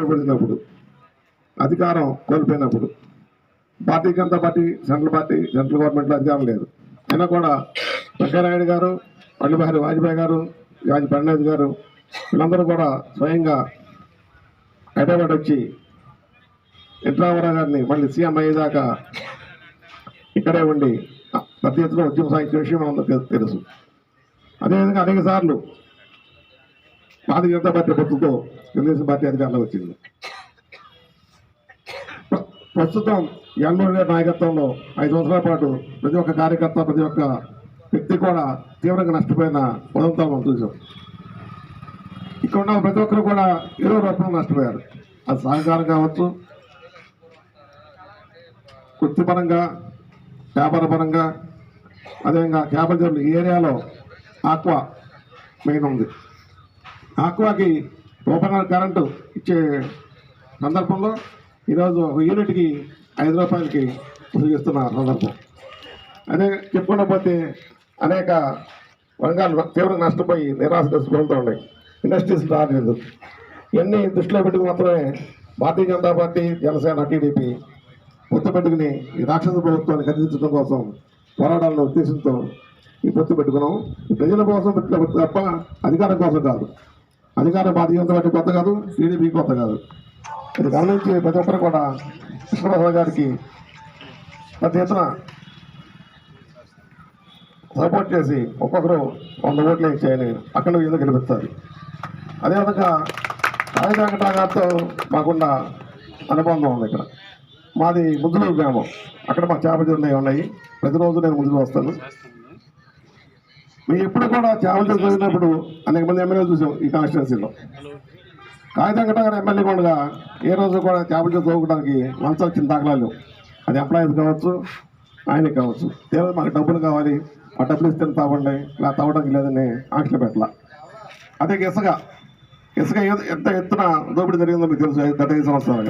పడినప్పుడు అధికారం కోల్పోయినప్పుడు Bharatiya Janata party central గవర్నమెంట్లో అధికారం లేదు. అయినా కూడా వెంకయ్యనాయుడు గారు, అటల్ బిహారీ వాజ్పేయి గారు, రాజీ ఫడ్నవీస్ గారు వీళ్ళందరూ కూడా స్వయంగా హైదరాబాద్ వచ్చి ఎన్టీ గారిని మళ్ళీ సీఎం అయ్యేదాకా ఇక్కడే ఉండి పెద్ద ఎత్తున ఉద్యమం సాగించే విషయం మనందరికీ తెలుసు. అదేవిధంగా అనేక సార్లు భారతీయ జనతా పార్టీ పొత్తుతో తెలుగుదేశం పార్టీ అధికారంలో వచ్చింది. ప్రస్తుతం జగన్మోహన్ గారి నాయకత్వంలో 5 సంవత్సరాల పాటు ప్రతి ఒక్క కార్యకర్త, ప్రతి ఒక్క వ్యక్తి కూడా తీవ్రంగా నష్టపోయిన ఉదంతాలు మనం చూసాం. ఇక్కడ ఉన్న ప్రతి ఒక్కరు కూడా ఏదో రూపంలో నష్టపోయారు. అది సహకారం కావచ్చు, వృత్తిపరంగా, వ్యాపారపరంగా. అదేవిధంగా క్యాపిటల్ ఈ ఏరియాలో ఆక్వా మెయిన్ ఉంది. ఆక్వాకి రూపాయల కరెంటు ఇచ్చే సందర్భంలో ఈరోజు ఒక యూనిట్కి 5 రూపాయలకి ఉపయోగిస్తున్న సందర్భం. అదే చెప్పుకుండా పోతే అనేక రంగాలు తీవ్రంగా నష్టపోయి నిరాశపడుతూ ఉన్నాయి. ఇండస్ట్రీస్ రాలేదు. ఇవన్నీ దృష్టిలో పెట్టుకుని మాత్రమే భారతీయ జనతా పార్టీ, జనసేన, టీడీపీ పొత్తు పెట్టుకుని ఈ రాక్షస ప్రభుత్వాన్ని ఖండించడం కోసం పోరాడాలన్న ఉద్దేశంతో ఈ పొత్తు పెట్టుకున్నాం. ఈ ప్రజల కోసం పెట్టిన పొత్తు తప్ప అధికారం కోసం కాదు. అధికారం భారతీయ జనతా పార్టీ కొత్త కాదు, టీడీపీ కొత్త కాదు. ఇది గమనించి ప్రతి ఒక్కరు కూడా కృష్ణప్రసాద్ గారికి ప్రతి ఎత్తున సపోర్ట్ చేసి ఒక్కొక్కరు 100 ఓట్లు ఇచ్చాయని అక్కడ వీళ్ళు గెలిపిస్తారు. అదేవిధంగా రాజీ వెంకటరావు గారితో మాకున్న అనుబంధం ఉంది. ఇక్కడ మాది ముద్దులూరు గ్రామం. అక్కడ మా చేపల చెరువులు ఉన్నాయి. ప్రతిరోజు నేను ముందుకు వస్తాను. మేము ఎప్పుడు కూడా చేపల చెరువు చదివినప్పుడు అనేక మంది ఎమ్మెల్యేలు చూసాం ఈ కాన్స్టిట్యున్సీలో. రాజీ వెంకటరావు గారు ఎమ్మెల్యే ఉండగా ఏ రోజు కూడా చేపల చెరువు చదువుకోవడానికి మనసు వచ్చిన దాఖలాలు. అది ఎంప్లాయీస్ కావచ్చు, ఆయనకి కావచ్చు. దేవుడు మాకు డబ్బులు కావాలి, ఆ డబ్బులు ఇస్తే తావండి, ఇలా తావడానికి లేదని ఆంక్షలు పెట్టాల. అదే ఇసుక ఎంత ఎత్తున దోపిడీ జరిగిందో మీకు తెలుసు గత 5 సంవత్సరాలుగా.